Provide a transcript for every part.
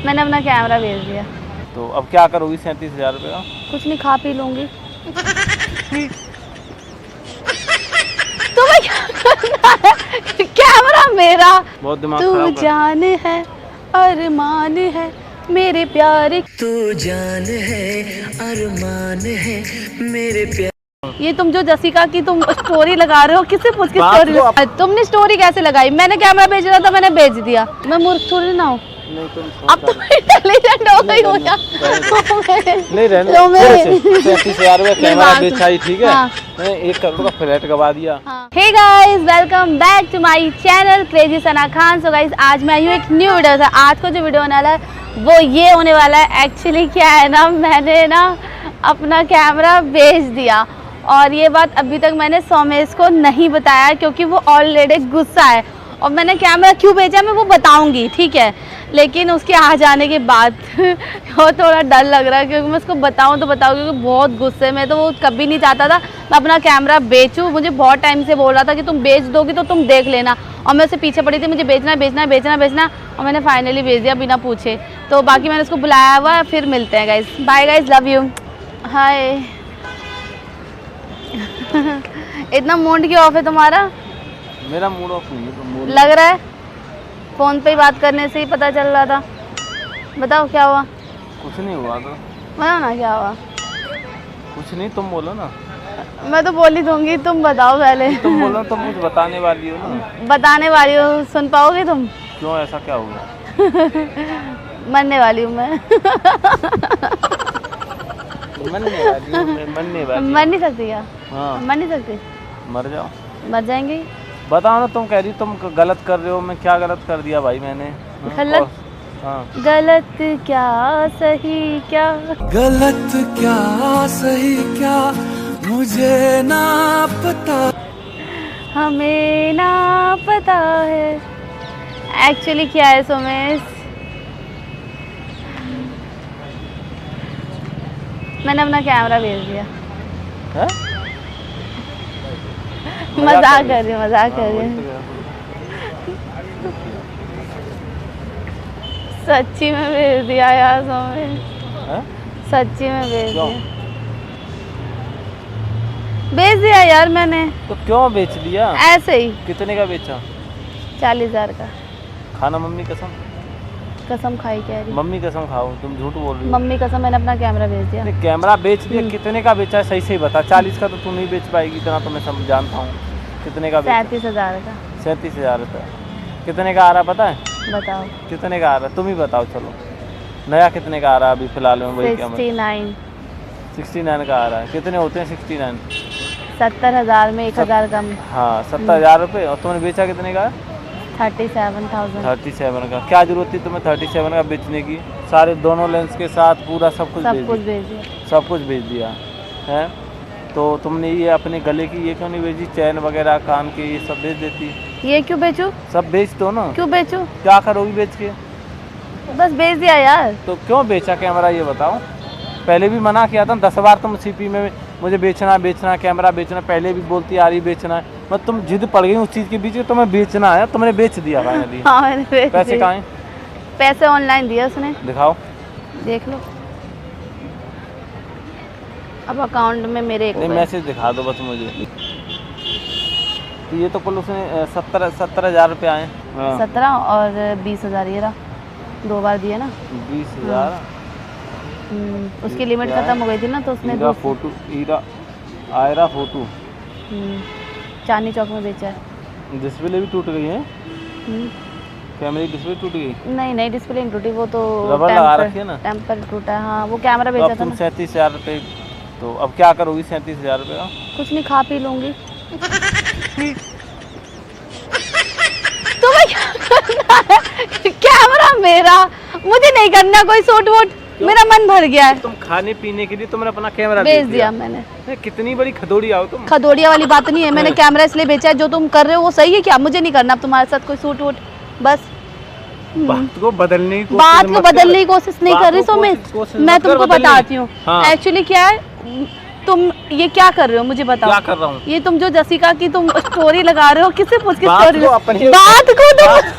मैंने अपना कैमरा भेज दिया। तो अब क्या करोगी 37,000 रुपये का? कुछ नहीं, खा पी लूंगी। तुम्हें क्या करना है? कैमरा मेरा। बहुत दिमाग तू खराब कर। जान है अरमान है मेरे प्यारे, तू जान है अरमान है मेरे प्यार। ये तुम जो जसिका की तुम स्टोरी लगा रहे हो, किससे पूछ के बात स्टोरी को लगा? तुमने स्टोरी कैसे लगाई? मैंने कैमरा भेज रहा था, मैंने भेज दिया। मैं मूर्ख थोड़ी ना हूँ। नहीं तुम अब तुम इंटेलिजेंट हो गई हो क्या? नहीं रहने तो मैं 37,000 रुपये कैमरा बात- बेचा ही, ठीक है। हाँ। मैंने 1 करोड़ का फ्लैट गवा दिया। Hey guys, welcome back to my channel crazy Sana Khan. So guys, आज मैं आई हूँ एक न्यू वीडियो से। आज को जो वीडियो होने वाला है वो ये होने वाला है। एक्चुअली क्या है ना, मैंने ना अपना कैमरा बेच दिया और ये बात अभी तक मैंने सोमेश को नहीं बताया क्योंकि वो ऑलरेडी गुस्सा है। और मैंने कैमरा क्यों बेचा मैं वो बताऊंगी, ठीक है। लेकिन उसके आ जाने के बाद वो थोड़ा डर लग रहा है क्योंकि मैं उसको बताऊं तो बताऊं, क्योंकि बहुत गुस्से में, तो वो कभी नहीं चाहता था मैं अपना कैमरा बेचूं। मुझे बहुत टाइम से बोल रहा था कि तुम बेच दोगी तो तुम देख लेना, और मैं उससे पीछे पड़ी थी, मुझे बेचना बेचना बेचना बेचना, और मैंने फाइनली बेच दिया बिना पूछे। तो बाकी मैंने उसको बुलाया हुआ है, फिर मिलते हैं guys. Bye guys, love you, hi. इतना मूड क्यों ऑफ है तुम्हारा? मेरा मूड ऑफ नहीं है, तो मूड लग रहा है फोन पे ही बात करने से ही पता चल रहा था। बताओ क्या हुआ? कुछ नहीं हुआ। तो बताओ ना क्या हुआ। कुछ नहीं, तुम बोलो ना। मैं तो बोल ही दूंगी, तुम बताओ पहले। तुम बोलो, तुम मुझे बताने वाली हो ना। बताने वाली हो, सुन पाओगे तुम? क्यों, ऐसा क्या हुआ? मरने वाली हूँ मैं। मरने वाली हो, मैं मरने वाली हूँ। मर नहीं सकती क्या? हाँ, मर नहीं सकती? मर जाओ। मर जाएंगे। बताओ ना, तुम कह रही तुम गलत कर रहे हो। मैं क्या गलत कर दिया भाई मैंने? हाँ, गलत? और- हाँ। गलत क्या सही क्या? गलत क्या सही क्या मुझे ना पता। हमें ना पता है। एक्चुअली क्या है सोमेश, मैंने अपना कैमरा भेज दिया। हैं? मजाक कर रही हूँ, मजाक कर हाँ, रही वही हूँ। तो कह रहा हूँ। सच्ची में भेज दिया यार सोमेश, हैं? सच्ची में भेज क्यों? दिया। भेज दिया यार मैंने, तो क्यों बेच दिया? ऐसे ही। कितने का बेचा? 40,000 का। खाना मम्मी कसम? कसम खाई कह रही, मम्मी कसम खाओ, तुम झूठ बोल रही हो। मम्मी कसम, मैंने अपना कैमरा भेज दिया। नहीं, कैमरा बेच दिया। कितने का बेचा है सही से ही बता। 40 का तो तू नहीं बेच पाएगी, इतना तो मैं जानता हूँ। कितने का बेचा? 37,000 का। 37,000 रुपये। कितने का आ रहा पता है? बताओ। कितने का आ रहा है तुम ही बताओ। चलो, नया कितने का आ रहा है अभी फिलहाल में? वही कैमरा 69। 69 का आ रहा है। कितने होते हैं 69? 70,000 में 1,000 कम। हाँ, 70,000 रुपये। और तुमने बेचा कितने का? 37,000। 37 का। क्या जरूरत थी तुम्हें 37 का बेचने की? सारे दोनों लेंस के साथ पूरा सब कुछ सब बेच कुछ दिया। भेज दिया। सब कुछ बेच दिया है। तो तुमने ये अपने गले की ये क्यों नहीं बेची? चैन वगैरह कान के ये सब बेच देती। ये क्यों बेचूं? सब बेच दो ना। क्यों बेचूं? क्या करोगी बेच के? बस बेच दिया यार। तो क्यों बेचा कैमरा ये बताओ? पहले भी मना किया था 10 बार तुम सीपी में मुझे बेचना बेचना कैमरा बेचना, पहले भी बोलती आ रही बेचना है। मतलब तुम जिद पड़ गई उस चीज़ के बीच में, तुम्हें बेचना है, तुमने बेच दिया फाइनली। हाँ मैंने बेच पैसे दिए। कहाँ हैं? पैसे ऑनलाइन दिया उसने, दिखाओ। देख लो। अब अकाउंट में मेरे एक नहीं, रुपए। मैसेज दिखा दो बस मुझे। तो ये तो कुल उसने 70,000 रुपये आए। हाँ, 17 और 20,000 ये रहा, 2 बार दिए ना। 20,000। उसकी लिमिट खत्म हो गई थी ना, तो उसने ईरा फोटो, ईरा आयरा फोटो। चांदनी चौक में बेचा है। डिस्प्ले भी टूट गई है। हम्म, कैमरे की डिस्प्ले टूट गई। नहीं नहीं, डिस्प्ले नहीं टूटी, वो तो रबर लगा रखी है ना। टेम्पर टूटा है। हाँ, वो कैमरा तो बेचा अब था तुम ना। 37,000 रुपये। तो अब क्या करोगी 37,000 रुपये का? कुछ नहीं, खा पी लूंगी। तुम्हें क्या करना है? कैमरा मेरा, मुझे नहीं करना कोई सूट वूट, मेरा मन भर गया है। तुम खाने पीने के लिए तुमने अपना कैमरा बेच दिया मैंने। नहीं, कितनी बड़ी खदोड़ी आओ तुम। खदोड़िया वाली बात नहीं है, मैंने कैमरा इसलिए बेचा है। जो तुम कर रहे हो वो सही है क्या? मुझे नहीं करना अब तुम्हारे साथ कोई सूट वूट, बस। बात को बदलने की कोशिश बात को मत कर। बदलने की कोशिश नहीं बात कर रही को सोमेश, कोशिश मैं मत कर तुमको बदलने की। बताती हूँ। हाँ। एक्चुअली क्या है, तुम ये क्या कर रहे हो मुझे बताओ। क्या कर रहा हूँ? ये तुम जो जसिका की तुम स्टोरी लगा रहे हो, किससे पूछ के बात स्टोरी? को अपनी- बात को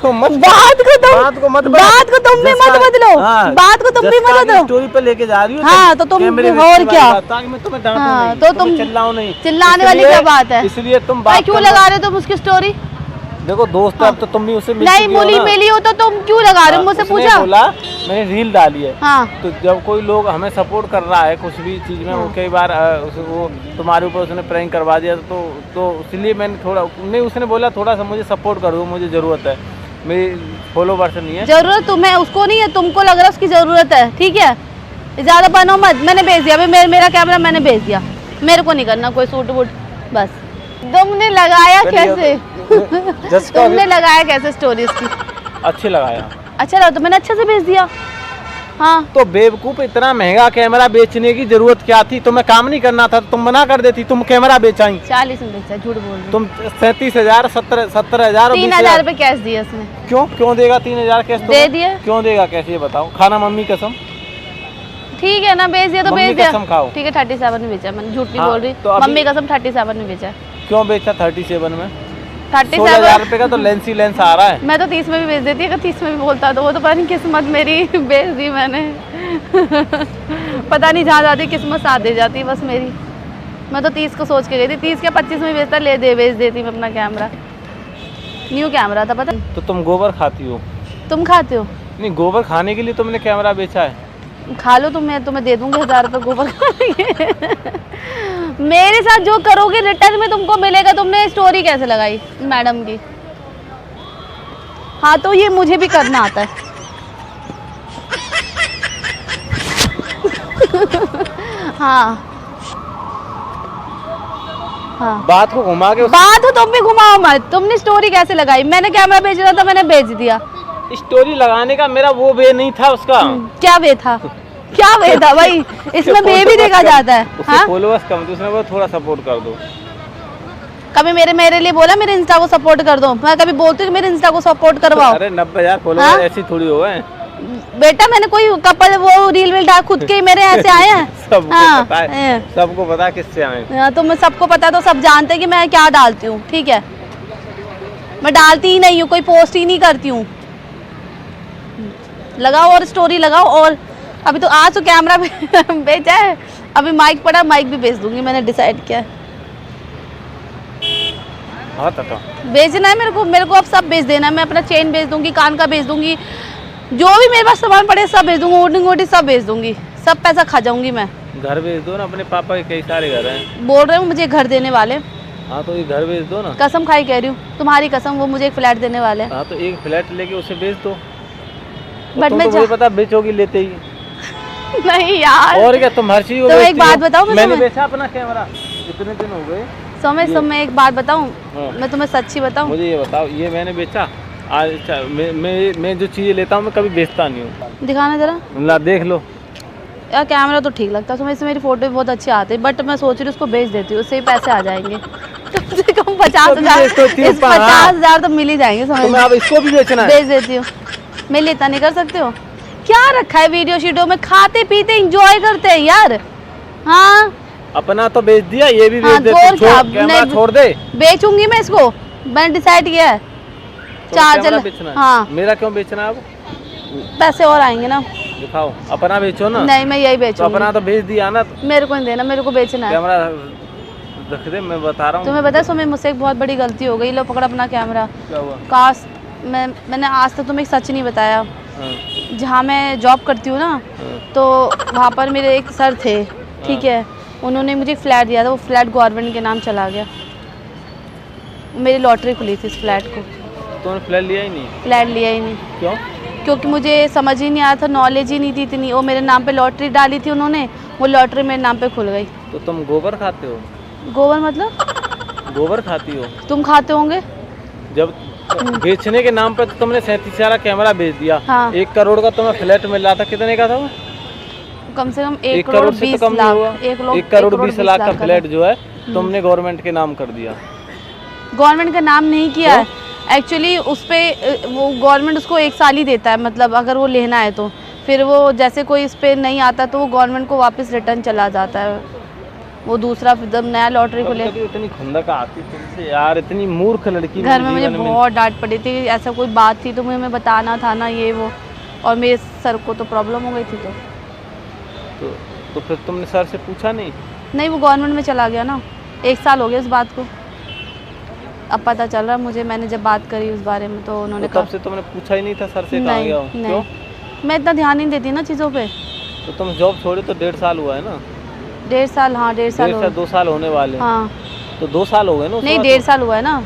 तुम बात को मत तुम भी मत बदलो, बात को तुम भी मत बदलो। स्टोरी पे लेके जा रही हो हाँ, तो तुम कैमरे में और इतनी क्या? बात, ताकि मैं तुम्हें डांटूं हाँ, नहीं, तो तुम्हें तुम चिल्लाओ नहीं। चिल्लाने वाली इसलिए- क्या बात है? इसलिए तुम भाई बात क्यों करना- लगा रहे हो तुम उसकी स्टोरी? देखो दोस्त है, अब तो तुम भी उससे मिल नहीं चुकी हो ना। मिली हो तो तुम क्यों लगा रहे हो? मुझसे उसने पूछा? बोला मैंने रील डाली है। हाँ तो जब कोई लोग हमें सपोर्ट कर रहा है कुछ भी चीज़ में, वो कई बार वो तुम्हारे ऊपर उसने प्रैंक करवा दिया, तो इसलिए मैंने थोड़ा नहीं, उसने बोला थोड़ा सा मुझे सपोर्ट कर दो, मुझे ज़रूरत है, मेरी फॉलोवर्स नहीं है। जरूरत तुम्हें, उसको नहीं है, तुमको लग रहा है उसकी जरूरत है, ठीक है? ज्यादा बनो मत। मैंने भेज दिया, भाई मेरा कैमरा मैंने भेज दिया, मेरे को नहीं करना कोई सूट वूट। बस तुमने लगाया कैसे? तुमने लगाया कैसे स्टोरी इसकी? अच्छे लगाया। अच्छा लगा तो मैंने अच्छे से भेज दिया। हाँ तो बेवकूफ, इतना महंगा कैमरा बेचने की जरूरत क्या थी? तुम्हें काम नहीं करना था, तुम मना कर देती, तुम कैमरा बेचाई। 40 में बेचा, झूठ बोल रही। तुम 37,000 17,000 और 3,000 रुपए कैश दिया उसने। क्यों देगा 3,000 कैश? दे दिए। क्यों देगा कैश, ये बताओ? खाना मम्मी कसम। ठीक है ना, बेच दिया तो मम्मी बेच दिया। कसम खाओ। ठीक है 37 में बेचा मैंने, झूठ नहीं हाँ, बोल रही। तो अभी- मम्मी कसम 37 में बेचा। क्यों बेचा 37 में? 37 16,000 रुपए का तो लेंस ही लेंस आ रहा है। मैं तो 30 में भी बेच देती, अगर 30 में भी बोलता तो। वो तो पता नहीं किस्मत मेरी बेच दी मैंने। पता नहीं जहाँ जाती किस्मत साथ दे जाती बस मेरी। मैं तो 30 को सोच के गई थी, 30 के 25 में बेचता, बेच देती मैं अपना कैमरा। न्यू कैमरा था, पता। तो तुम गोबर खाती हो? तुम खाते हो? नहीं, गोबर खाने के लिए तुमने कैमरा बेचा है। खा लो तुम, मैं तुम्हें दे दूंगी 1000 रुपये गोबर खाने के। मेरे साथ जो करोगे रिटर्न में तुमको मिलेगा। तुमने स्टोरी कैसे लगाई मैडम की? हाँ तो ये मुझे भी करना आता है। हाँ हाँ, बात को घुमा के बात हो तुम भी घुमाओ मत। तुमने स्टोरी कैसे लगाई? मैंने कैमरा भेजना था, मैंने भेज दिया। स्टोरी लगाने का मेरा वो वे नहीं था उसका। क्या वे था? क्या वे था भाई? इसमें वे भी देखा जाता है। हाँ, फॉलोअर्स कम थे, उसने बोला थोड़ा सपोर्ट कर दो। कभी मेरे लिए बोला मेरे इंस्टा को सपोर्ट कर दो? मैं कभी बोलती हूँ कि मेरे इंस्टा को सपोर्ट करवाओ? अरे 90,000 फॉलोअर हाँ? ऐसी थोड़ी हो गए। बेटा मैंने कोई कपल वो रील डाल खुद के ही मेरे ऐसे आए हैं। सबको हाँ, पता है, सबको पता है किससे आए। तो मैं, सबको पता है तो सब जानते हैं कि मैं क्या डालती हूँ, ठीक है? मैं डालती ही नहीं हूँ, कोई पोस्ट ही नहीं करती हूँ। लगाओ और स्टोरी लगाओ। और अभी तो आज तो कैमरा बेचा है, अभी माइक पड़ा, माइक भी बेच दूंगी, मैंने डिसाइड किया है। हाँ तो बेचना है मेरे को अब सब बेच देना है। मैं अपना चेन बेच दूंगी, कान का बेच दूंगी, जो भी मेरे पास सामान पड़े सब बेच दूंगी, ओटी सब बेच दूंगी, सब पैसा खा जाऊंगी मैं। घर बेच दो ना, अपने पापा के कई सारे घर हैं। बोल रहे हूँ मुझे घर देने वाले। हाँ तो ये घर बेच दो ना। कसम खाई कह रही हूँ, तुम्हारी कसम, वो मुझे एक फ्लैट देने वाले हैं। हाँ तो एक फ्लैट लेके उसे बेच दो। बट तुम मैं तो मुझे पता बेचोगी लेते ही। नहीं यार। और क्या, तुम हर चीज को तो बेचती एक बात हो। बताओ, मैंने बेचा अपना कैमरा, इतने दिन हो गए। मैं एक बात बताऊं, हाँ। मैं तुम्हें सच्ची बताऊं, मुझे ये बताओ, ये मैंने बेचा आज? अच्छा, मैं जो चीज़ें लेता हूँ मैं कभी बेचता नहीं हूँ। दिखाना जरा। ला देख लो। यार कैमरा तो ठीक लगता है तुम्हें, इससे मेरी फोटो भी बहुत अच्छी आती है, बट मैं सोच रही हूँ उसको बेच देती हूँ, उससे ही पैसे आ जाएंगे। कम से कम 50,000, 50,000 तो मिल ही जाएंगे, समझ तो मैं अब इसको भी बेचना है। बेच देती हूँ। मेरे लिए इतना नहीं कर सकते हो? क्या रखा है वीडियो शीडियो में? खाते पीते इंजॉय करते हैं यार। हाँ अपना तो बेच दिया, ये भी बेच हाँ, दे। तो और क्या? कैमरा छोड़ दे। बेचूंगी मैं इसको, मैंने डिसाइड किया है। तो चार्जर कैमरा बेचना है? हाँ, मेरा क्यों बेचना है अब? पैसे और आएंगे ना। दिखाओ, अपना बेचो ना। नहीं मैं यही तो बेचूंगी। अपना तो बेच दिया ना। मेरे को नहीं देना, मेरे को बेचना है। कैमरा रख दे, मैं बता रहा हूँ। तुम्हें पता है सुमित, मुझसे एक बहुत बड़ी गलती हो गई। लो पकड़ अपना कैमरा। क्या हुआ? काश मैंने आज तक तुम्हें एक सच नहीं बताया। हाँ, जहाँ मैं जॉब करती हूँ ना, हाँ, तो वहाँ पर मेरे एक सर थे, ठीक है? उन्होंने मुझे एक फ्लैट दिया था, वो फ्लैट गवर्नमेंट के नाम चला गया। मेरी लॉटरी खुली थी इस फ्लैट को। तुमने फ्लैट लिया ही नहीं? फ्लैट लिया ही नहीं। क्यों? क्योंकि मुझे समझ ही नहीं आया था, नॉलेज ही नहीं थी इतनी। वो मेरे नाम पे लॉटरी डाली थी उन्होंने, वो लॉटरी मेरे नाम पे खुल गई। तो तुम गोबर खाते हो? गोबर मतलब? गोबर खाती हो? तुम खाते होंगे। जब बेचने के नाम पे तो तुमने 37,000 कैमरा बेच दिया। हाँ। 1 करोड़ का तुम्हें फ्लैट मिल रहा था, कितने का था वो? कम से कम 1 करोड़ से 20 तो कम नहीं लाख। हुआ। 1 करोड़ 20 लाख का फ्लैट जो है तुमने गवर्नमेंट के नाम कर दिया। गवर्नमेंट का नाम नहीं किया है एक्चुअली। उस पे वो गवर्नमेंट उसको 1 साल ही देता है, मतलब अगर वो लेना है तो। फिर वो जैसे कोई इस पे नहीं आता तो वो गवर्नमेंट को वापस रिटर्न चला जाता है। वो दूसरा एकदम नया लॉटरी खुले। कभी इतनी खुंदक आती तुमसे यार, इतनी मूर्ख लड़की घर में मेरे मुझे जीवन बहुत डांट पड़ी थी, ऐसा कोई बात थी तो मुझे बताना था ना ये वो, और मेरे सर को तो प्रॉब्लम हो गई थी। तो फिर तुमने सर से पूछा नहीं? नहीं, वो गवर्नमेंट में चला गया ना, 1 साल हो गया इस बात को। अब पता चल रहा मुझे, मैंने जब बात करी उस बारे में तो उन्होंने तो तब से तुमने पूछा ही नहीं था सर से कहाँ गया हूँ? नहीं, क्यों? मैं इतना ध्यान नहीं देती ना चीज़ों पे। तो तुम जॉब छोड़े तो 1.5 साल हुआ है ना? 1.5 साल, हाँ 1.5 साल 2 साल होने वाले हैं। हाँ तो 2 साल हो गए ना? नहीं 1.5 साल हुआ है ना।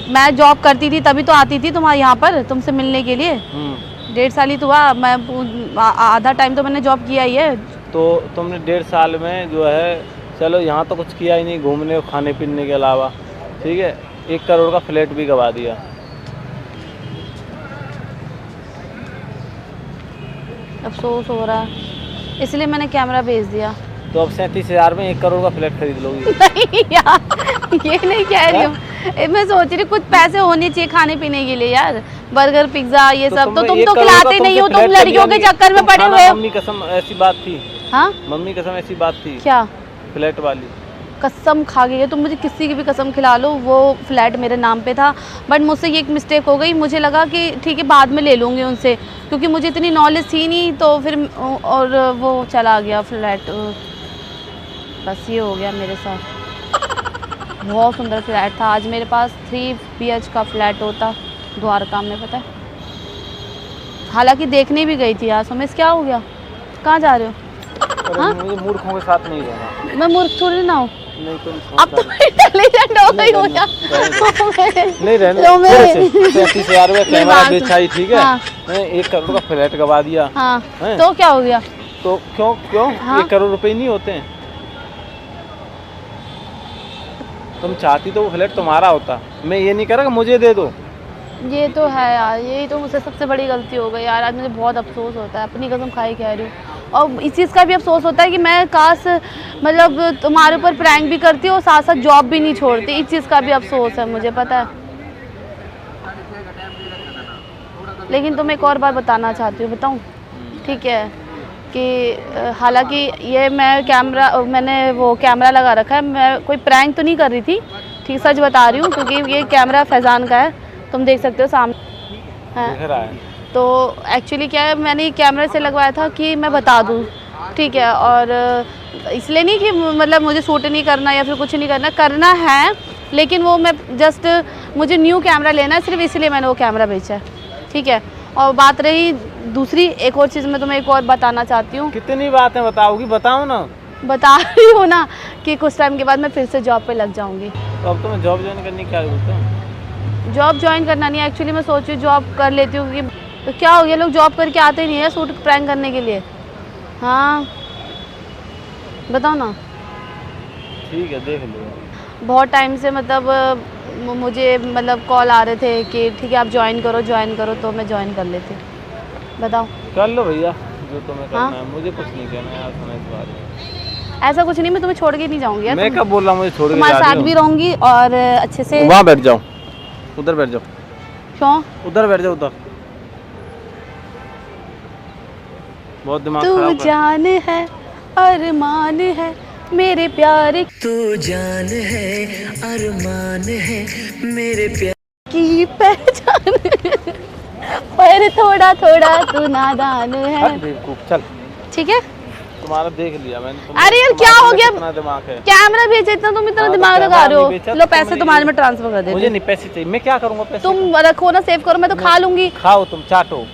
मैं जॉब करती थी तभी तो आती थी तुम्हारे यहाँ पर तुमसे मिलने के लिए। 1.5 साल ही तो हुआ, मैं आधा टाइम तो मैंने जॉब किया ही है। तो तुमने 1.5 साल में जो है, चलो यहाँ तो कुछ किया ही नहीं घूमने और खाने पीने के अलावा, ठीक है, 1 करोड़ का फ्लैट भी गवा दिया। अफसोस हो रहा है, इसलिए मैंने कैमरा भेज दिया। तो अब 37,000 में 1 करोड़ का फ्लैट खरीद लोगी? नहीं यार, ये नहीं कह रही हूँ, मैं सोच रही कुछ पैसे होने चाहिए खाने पीने के लिए यार, बर्गर पिज्जा ये सब। तो तुम तो खिलाते नहीं हो, तुम लड़कियों के चक्कर में पड़े हुए हो। मम्मी कसम ऐसी बात थी? हाँ मम्मी कसम ऐसी बात थी क्या? फ्लैट वाली कसम खा गई है तुम, मुझे किसी की भी कसम खिला लो, वो फ्लैट मेरे नाम पे था। बट मुझसे ये एक मिस्टेक हो गई, मुझे लगा कि ठीक है बाद में ले लूँगी उनसे, क्योंकि मुझे इतनी नॉलेज थी नहीं, तो फिर और वो चला गया फ्लैट। बस ये हो गया मेरे साथ। बहुत सुंदर फ्लैट था, आज मेरे पास 3 BH का फ्लैट होता द्वारका में, पता है। हालांकि देखने भी गई थी यार। सुमिस क्या हो गया, कहाँ जा रहे हो? हाँ? मुझे मूर्खों के साथ नहीं रहना। मैं मूर्ख थोड़ी ना हूँ। नहीं तुम अब तो इंटेलिजेंट हो गई हो क्या? नहीं रहने। 37,000 में कैमरा बेचा ही, ठीक है। हाँ। मैंने 1 करोड़ का फ्लैट गवा दिया। हाँ हैं? तो क्या हो गया? तो क्यों हाँ? 1 करोड़ रुपए नहीं होते हैं? तुम चाहती तो वो फ्लैट तुम्हारा होता, मैं ये नहीं कह रहा कि मुझे दे दो। ये तो है यार, यही तो मुझसे सबसे बड़ी गलती हो गई यार। आज मुझे बहुत अफसोस होता है, अपनी कसम खाई कह रही हूँ। और इस चीज़ का भी अफसोस होता है कि मैं काश मतलब तुम्हारे ऊपर प्रैंक भी करती और साथ साथ जॉब भी नहीं छोड़ती। इस चीज़ का भी अफसोस है मुझे, पता है। लेकिन तुम्हें एक और बात बताना चाहती हूँ, बताऊँ? ठीक है कि हालांकि ये मैंने वो कैमरा लगा रखा है, मैं कोई प्रैंक तो नहीं कर रही थी, ठीक सच बता रही हूँ, क्योंकि ये कैमरा फैज़ान का है, तुम देख सकते हो सामने है। तो एक्चुअली क्या है, मैंने ये कैमरा से लगवाया था कि मैं बता दूँ, ठीक है। और इसलिए नहीं कि मतलब मुझे शूट नहीं करना या फिर कुछ नहीं करना है, लेकिन वो मैं जस्ट मुझे न्यू कैमरा लेना है, सिर्फ इसलिए मैंने वो कैमरा बेचा है, ठीक है। और बात रही दूसरी, एक और चीज़ मैं तुम्हें एक और बताना चाहती हूँ। कितनी बातें बताओगी, बताओ ना। बता रही हूँ ना कि कुछ टाइम के बाद मैं फिर से जॉब पे लग जाऊँगी। तो अब तुम्हें जॉब ज्वाइन करने की क्या जरूरत है? जॉब ज्वाइन करना नहीं, एक्चुअली मैं सोच रही हूँ जॉब कर लेती हूँ, क्योंकि तो क्या हो गया, लोग जॉब करके आते ही नहीं है शूट प्रैंक करने के लिए। हाँ बताओ ना। ठीक है देख लो। बहुत टाइम से मतलब मुझे मतलब कॉल आ रहे थे कि ठीक है आप ज्वाइन करो, तो मैं ज्वाइन कर लेती। बताओ। कर लो भैया जो तुम्हें करना हाँ? है, मुझे कुछ नहीं कहना यार तुम्हें इस बारे में। ऐसा कुछ नहीं, मैं तुम्हें छोड़ के नहीं जाऊँगी यार। मैं कब बोल रहा हूँ मुझे छोड़ के तुम्हारे जा साथ रही भी हूँ? रहूँगी और अच्छे से। वहाँ बैठ जाओ, उधर बैठ जाओ। क्यों? उधर बैठ जाओ, उधर। बहुत दिमाग तू खराब कर। जान है अरमान है मेरे प्यार तू जान है अरमान है मेरे प्यार की पहचान पर थोड़ा थोड़ा तू नादान है। हट बेवकूफ, चल। ठीक है तुम्हारा देख लिया मैंने। अरे यार क्या हो गया, कितना दिमाग है? कैमरा भेजा, इतना तुम इतना हाँ, तो दिमाग लगा कैमरा रहे हो। नहीं बेचा, लो तो पैसे तुमने तुम्हारे ये- में ट्रांसफर कर देती मुझे हूँ। नहीं पैसे चाहिए, मैं क्या करूँगा पैसे? तुम रखो ना, सेव करो, मैं तो खा लूंगी। खाओ तुम, चाटो।